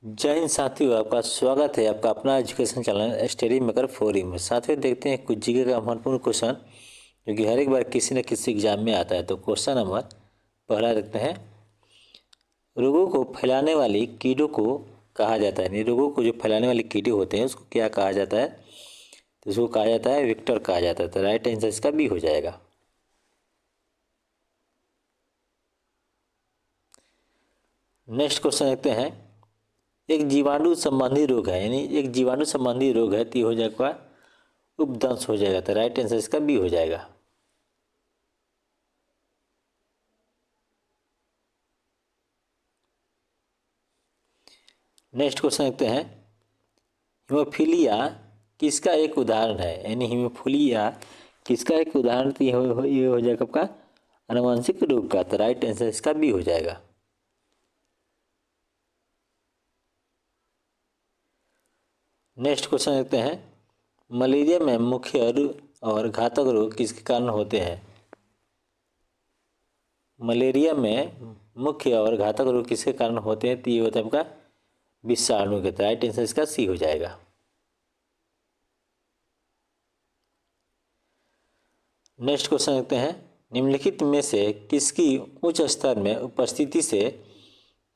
जय हिंद साथियों, आपका स्वागत है आपका अपना एजुकेशन चैनल स्टडी मेकर 4 में। साथियों, देखते हैं कुछ जीके का महत्वपूर्ण क्वेश्चन जो कि हर एक बार किसी न किसी एग्जाम में आता है। तो क्वेश्चन नंबर पहला देखते हैं। रोगों को फैलाने वाली कीड़ों को कहा जाता है, यानी रोगों को जो फैलाने वाले कीड़े होते हैं उसको क्या कहा जाता है? तो उसको कहा जाता है वेक्टर कहा जाता है। तो राइट आंसर इसका बी हो जाएगा। नेक्स्ट क्वेश्चन देखते हैं। एक जीवाणु संबंधी रोग है, यानी एक जीवाणु संबंधी रोग है तो ये हो जाएगा उपदंश हो जाएगा। तो राइट आंसर इसका बी हो जाएगा। नेक्स्ट क्वेश्चन देखते हैं। हीमोफीलिया किसका एक उदाहरण है? यानी हीमोफीलिया किसका एक उदाहरण? तो ये हो जाएगा आपका आनुवंशिक रोग का। तो राइट आंसर इसका बी हो जाएगा। नेक्स्ट क्वेश्चन देखते हैं। मलेरिया में मुख्य और घातक रोग किसके कारण होते हैं? मलेरिया में मुख्य और घातक रोग किसके कारण होते हैं? तो ये होता है आपका विषाणु के। तो राइट आंसर इसका सी हो जाएगा। नेक्स्ट क्वेश्चन देखते हैं। निम्नलिखित में से किसकी उच्च स्तर में उपस्थिति से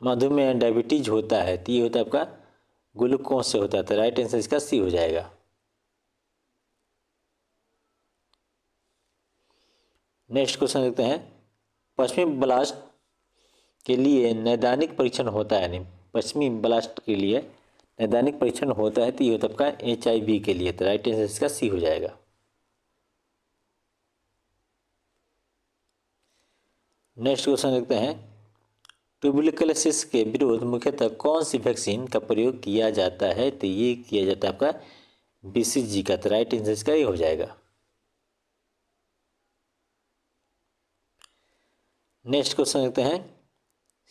मधुमेह डायबिटीज होता है? तो ये होता है आपका ग्लूकोज से होता है। तो राइट आंसर इसका सी हो जाएगा। नेक्स्ट क्वेश्चन देखते हैं। पश्चिमी ब्लास्ट के लिए नैदानिक परीक्षण होता है, नहीं पश्चिमी ब्लास्ट के लिए नैदानिक परीक्षण होता है तो ये होता है आपका HIV के लिए। तो राइट आंसर इसका सी हो जाएगा। नेक्स्ट क्वेश्चन देखते हैं। ट्यूबरकुलोसिस के विरुद्ध मुख्यतः कौन सी वैक्सीन का प्रयोग किया जाता है? तो ये किया जाता है आपका BCG का। तो राइट आंसर इसका ये हो जाएगा। नेक्स्ट क्वेश्चन देखते हैं।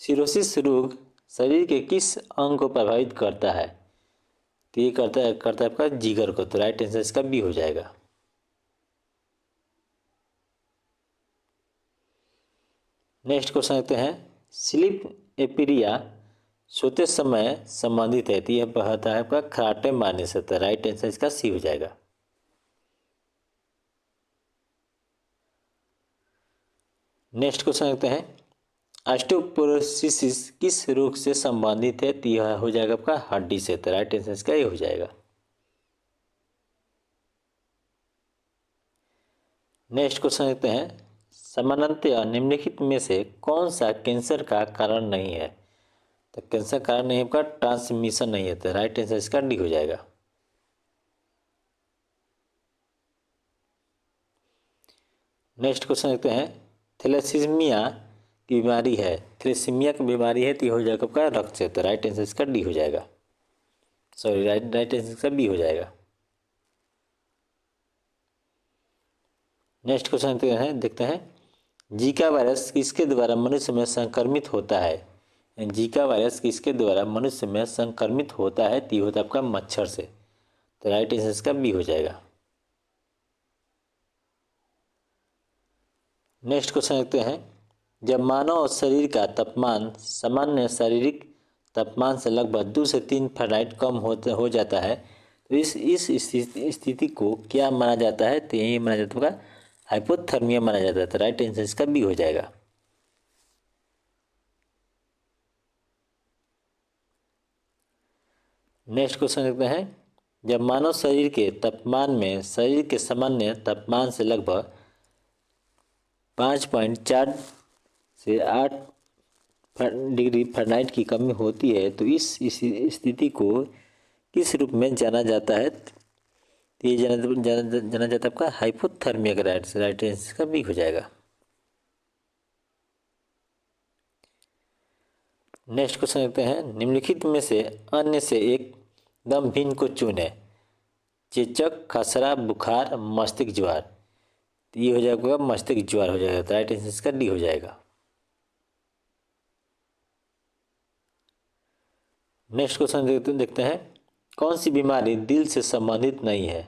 सिरोसिस रोग शरीर के किस अंग को प्रभावित करता है? तो ये करता है आपका जिगर को। तो राइट आंसर इसका बी हो जाएगा। नेक्स्ट क्वेश्चन देखते हैं। स्लीप एपीरिया सोते समय संबंधित है तो यह होता है आपका खराटे मारने से। तो राइट आंसर इसका सी हो जाएगा। नेक्स्ट क्वेश्चन देखते हैं। ऑस्टियोपोरोसिस किस रोग से संबंधित है? तो यह हो जाएगा आपका हड्डी से। तो राइट आंसर इसका ये हो जाएगा। नेक्स्ट क्वेश्चन देखते हैं। समानांतर निम्नलिखित में से कौन सा कैंसर का कारण नहीं है? तो कैंसर कारण नहीं है आपका ट्रांसमिशन नहीं है। तो राइट आंसर इसका डी हो जाएगा। नेक्स्ट क्वेश्चन देखते हैं। थैलेसीमिया की बीमारी है, थैलेसीमिया की बीमारी है तो ये हो जाएगा आपका रक्त से। तो राइट आंसर इसका डी हो जाएगा। सॉरी, राइट आंसर इसका बी हो जाएगा। नेक्स्ट क्वेश्चन देखते हैं। जीका वायरस किसके द्वारा मनुष्य में संक्रमित होता है? जीका वायरस किसके द्वारा मनुष्य में संक्रमित होता है? तो ये होता है आपका मच्छर से। तो राइट आंसर इसका बी हो जाएगा। नेक्स्ट क्वेश्चन देखते हैं। जब मानव शरीर का तापमान सामान्य शारीरिक तापमान से लगभग 2 से 3 फ़ारेनहाइट कम हो जाता है तो इस स्थिति को क्या माना जाता है? तो यही माना जाता है हाइपोथर्मिया माना जाता है। तो राइट आंसर इसका बी हो जाएगा। नेक्स्ट क्वेश्चन देखते हैं। जब मानव शरीर के तापमान में शरीर के सामान्य तापमान से लगभग 5.4 से 8 डिग्री फ़ारेनहाइट की कमी होती है तो इस स्थिति को किस रूप में जाना जाता है? तो ये जाना जाता है आपका हाइपोथर्मिया का। राइट आंसर का बी हो जाएगा। नेक्स्ट क्वेश्चन देखते हैं। निम्नलिखित में से अन्य से एक दम भिन्न को चुने। चेचक, खसरा, बुखार, मस्तिष्क ज्वार। तो ये हो जाएगा मस्तिष्क ज्वार हो जाएगा। तो राइट आंसर इसका डी हो जाएगा। नेक्स्ट क्वेश्चन देखते हैं। कौन सी बीमारी दिल से संबंधित नहीं है?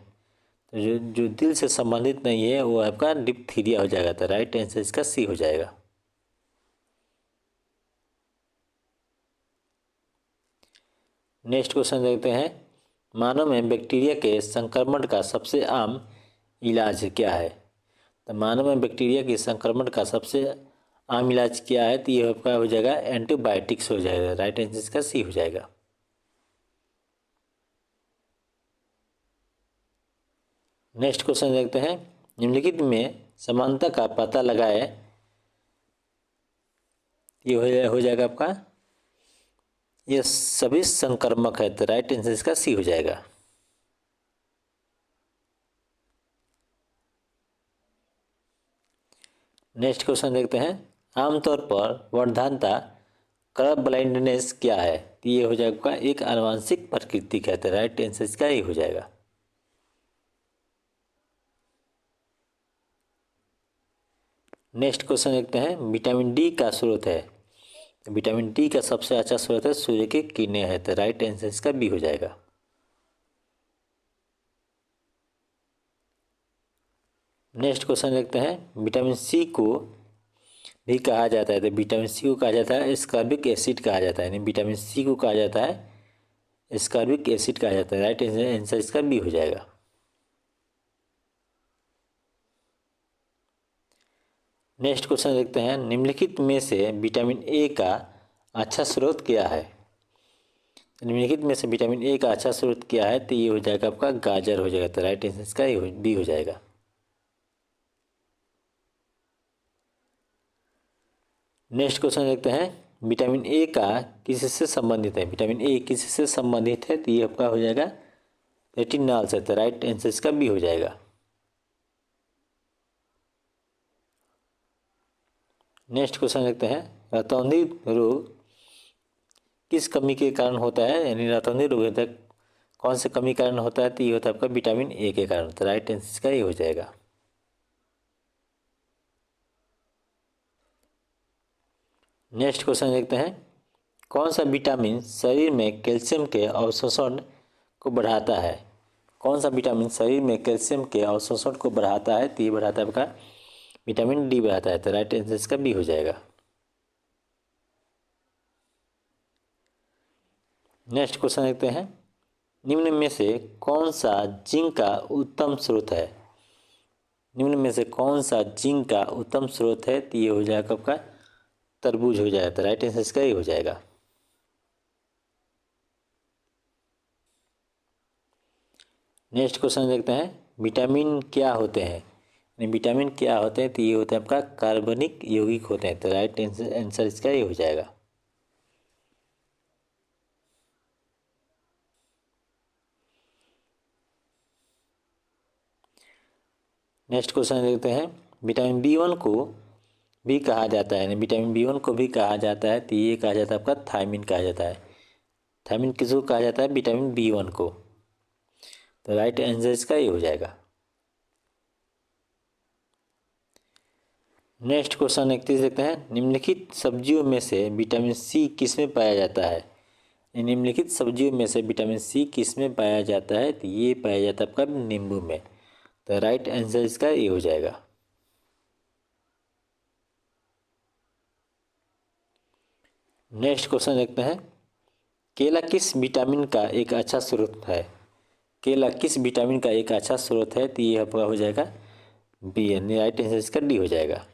तो जो दिल से संबंधित नहीं है वो आपका डिप्थीरिया हो जाएगा। तो राइट आंसर इसका सी हो जाएगा। नेक्स्ट क्वेश्चन देखते हैं, मानव में बैक्टीरिया के संक्रमण का सबसे आम इलाज क्या है। तो मानव में बैक्टीरिया के संक्रमण का सबसे आम इलाज क्या है, तो ये आपका हो जाएगा एंटीबायोटिक्स हो जाएगा। राइट आंसर इसका सी हो जाएगा। नेक्स्ट क्वेश्चन देखते हैं, निम्नलिखित में समानता का पता लगाए। ये हो जाएगा आपका, ये सभी संक्रमक है, तो राइट आंसर इसका सी हो जाएगा। नेक्स्ट क्वेश्चन देखते हैं, आमतौर पर वर्धानता कलर ब्लाइंडनेस क्या है, तो ये हो जाएगा एक आनुवंशिक प्रकृति का, तो राइट आंसर इसका ये हो जाएगा। नेक्स्ट क्वेश्चन देखते हैं, विटामिन डी का स्रोत है। विटामिन डी का सबसे अच्छा स्रोत है सूर्य की किरणें है, तो राइट आंसर इसका बी हो जाएगा। नेक्स्ट क्वेश्चन देखते हैं, विटामिन सी को भी कहा जाता है, तो विटामिन सी को कहा जाता है स्कॉर्बिक एसिड कहा जाता है, यानी विटामिन सी को कहा जाता है स्कॉर्बिक एसिड कहा जाता है। राइट आंसर इसका बी हो जाएगा। नेक्स्ट क्वेश्चन देखते हैं, निम्नलिखित में से विटामिन ए का अच्छा स्रोत क्या है। निम्नलिखित में से विटामिन ए का अच्छा स्रोत क्या है, तो ये हो जाएगा आपका गाजर हो जाएगा, तो राइट आंसर इसका बी हो जाएगा। नेक्स्ट क्वेश्चन देखते हैं, विटामिन ए का किससे संबंधित है। विटामिन ए किससे संबंधित है, तो ये आपका हो जाएगा रेटिनॉल से, तो राइट आंसर इसका बी हो जाएगा। नेक्स्ट क्वेश्चन देखते हैं, रतौंधी रोग किस कमी के कारण होता है, यानी रतौंधी रोग होता है कौन से कमी के कारण होता है, तो ये होता है आपका विटामिन ए के कारण, तो राइट आंसर इसका ये हो जाएगा। नेक्स्ट क्वेश्चन देखते हैं, कौन सा विटामिन शरीर में कैल्शियम के अवशोषण को बढ़ाता है। कौन सा विटामिन शरीर में कैल्शियम के अवशोषण को बढ़ाता है, तो ये बढ़ाता है आपका विटामिन डी बढ़ाता है, तो राइट आंसर इसका बी हो जाएगा। नेक्स्ट क्वेश्चन देखते हैं, निम्न में से कौन सा जिंक का उत्तम स्रोत है। निम्न में से कौन सा जिंक का उत्तम स्रोत है, तो ये हो जाएगा आपका तरबूज हो जाएगा, तो राइट आंसर इसका ये हो जाएगा। नेक्स्ट क्वेश्चन देखते हैं, विटामिन क्या होते हैं। विटामिन क्या होते हैं, तो ये होते हैं आपका कार्बनिक यौगिक होते हैं, तो राइट आंसर इसका ये हो जाएगा। नेक्स्ट क्वेश्चन देखते हैं, विटामिन बी1 को भी कहा जाता है, विटामिन बी1 को भी कहा जाता है, तो ये कहा जाता है आपका थायमिन कहा जाता है। थायमिन किसको कहा जाता है, विटामिन बी1 को, तो राइट आंसर इसका ये हो जाएगा। नेक्स्ट क्वेश्चन 31 देखते हैं, निम्नलिखित सब्जियों में से विटामिन सी किस में पाया जाता है। निम्नलिखित सब्जियों में से विटामिन सी किस में पाया जाता है, तो ये पाया जाता है आपका नींबू में, तो राइट आंसर इसका ये हो जाएगा। नेक्स्ट क्वेश्चन देखते हैं, केला किस विटामिन का एक अच्छा स्रोत है। केला किस विटामिन का एक अच्छा स्रोत है, तो ये आपका हो जाएगा बी, यानी राइट आंसर इसका डी हो जाएगा।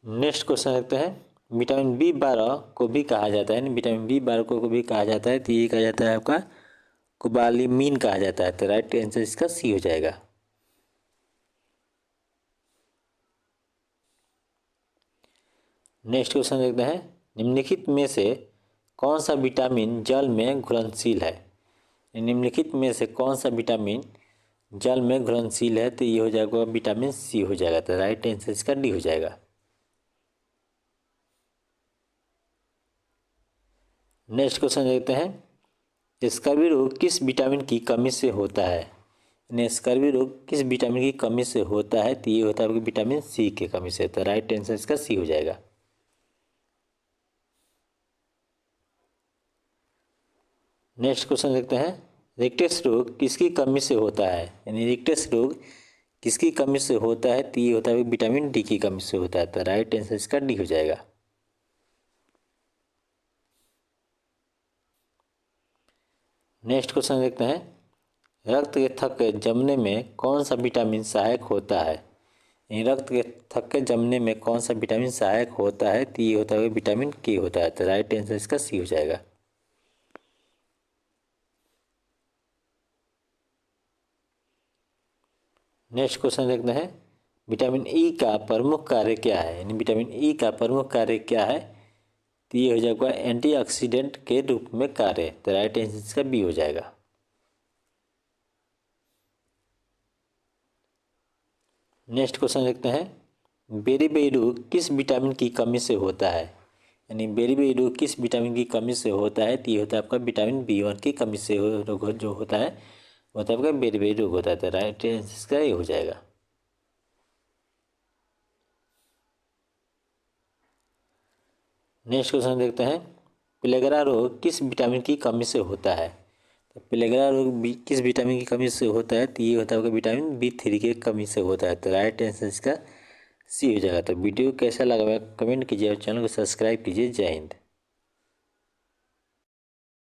नेक्स्ट क्वेश्चन देखते हैं, विटामिन बी12 को भी कहा जाता है, विटामिन बी12 को भी कहा जाता है, तो ये कहा जाता है आपका कोबालामिन कहा जाता है, तो राइट आंसर इसका सी हो जाएगा। नेक्स्ट क्वेश्चन देखते हैं, निम्नलिखित में से कौन सा विटामिन जल में घुलनशील है। निम्नलिखित में से कौन सा विटामिन जल में घुलनशील है, तो ये हो जाएगा विटामिन सी हो जाएगा, तो राइट आंसर इसका डी हो जाएगा। नेक्स्ट क्वेश्चन देखते हैं, स्कर्वी रोग किस विटामिन की कमी से होता है। स्कर्वी रोग किस विटामिन की कमी से होता है, तो ये होता है विटामिन सी की कमी से, तो राइट आंसर इसका सी हो जाएगा। नेक्स्ट क्वेश्चन देखते हैं, रिक्टस रोग किसकी कमी से होता है। यानी रिक्टस रोग किसकी कमी से होता है, तो ये होता है विटामिन डी की कमी से होता है, तो राइट आंसर इसका डी हो जाएगा। नेक्स्ट क्वेश्चन देखते हैं, रक्त के थक्के जमने में कौन सा विटामिन सहायक होता है। रक्त के थक्के जमने में कौन सा विटामिन सहायक होता है, तो ये होता है विटामिन के होता है। तो राइट आंसर इसका सी हो जाएगा। नेक्स्ट क्वेश्चन देखते हैं, विटामिन ई का प्रमुख कार्य क्या है। यानी विटामिन ई का प्रमुख कार्य क्या है, तो ये हो जाएगा एंटीऑक्सीडेंट के रूप में कार्य। तो राइट आंसर इसका बी हो जाएगा। नेक्स्ट क्वेश्चन देखते हैं, बेरी रोग किस विटामिन की कमी से होता है। यानी बेरी रोग किस विटामिन की कमी से होता है, तो ये होता है आपका विटामिन B1 की कमी से रोग जो होता है वो होता है आपका बेरी रोग होता है। तो राइट आंसर इसका ये हो जाएगा। नेक्स्ट क्वेश्चन देखते हैं, प्लेगरा रोग किस विटामिन की कमी से होता है। तो प्लेगरा रोग किस विटामिन की कमी से होता है, तो ये होता है आपका विटामिन B3 की कमी से होता है। तो राइट आंसर इसका सी हो जाएगा। तो वीडियो कैसा लगा कमेंट कीजिए और चैनल को सब्सक्राइब कीजिए। जय हिंद।